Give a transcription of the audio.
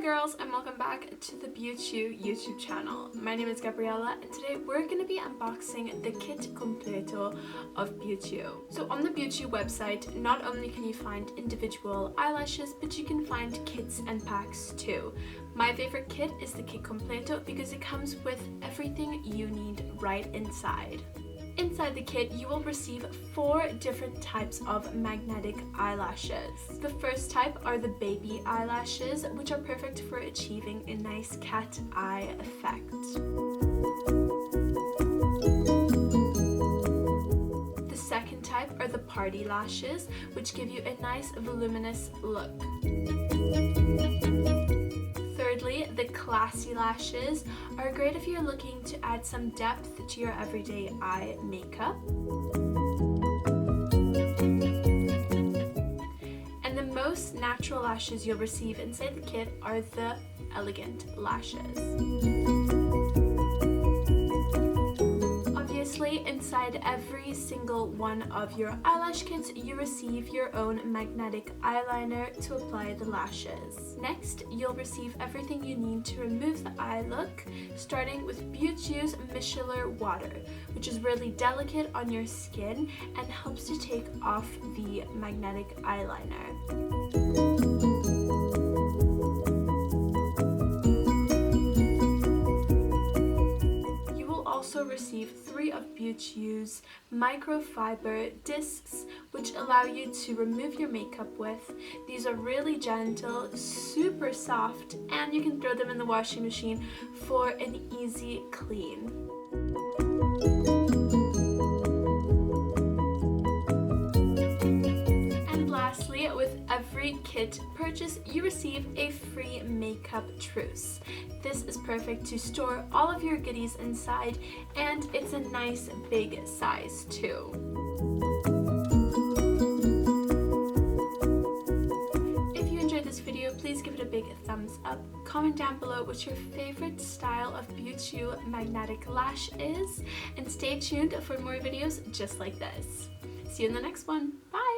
Hello girls, and welcome back to the BeautYou YouTube channel. My name is Gabriella and today we're going to be unboxing the Kit Completo of BeautYou. So on the BeautYou website, not only can you find individual eyelashes, but you can find kits and packs too. My favorite kit is the Kit Completo because it comes with everything you need right inside. Inside the kit, you will receive 4 different types of magnetic eyelashes. The first type are the baby eyelashes, which are perfect for achieving a nice cat eye effect. The second type are the party lashes, which give you a nice voluminous look. Thirdly, the classy lashes are great if you're looking to add some depth to your everyday eye makeup. And the most natural lashes you'll receive inside the kit are the elegant lashes. Obviously, inside every single one of your eyelash kits, you receive your own magnetic eyeliner to apply the lashes. Next, you'll receive everything you need to remove the eye look, starting with BeautYou's Micellar water, which is really delicate on your skin and helps to take off the magnetic eyeliner. Also receive 3 of BeautYou's microfiber discs, which allow you to remove your makeup with. These are really gentle, super soft, and you can throw them in the washing machine for an easy clean. Lastly, with every kit purchase, you receive a free makeup trousse. This is perfect to store all of your goodies inside, and it's a nice big size too. If you enjoyed this video, please give it a big thumbs up. Comment down below what your favorite style of BeautYou magnetic lash is, and stay tuned for more videos just like this. See you in the next one. Bye!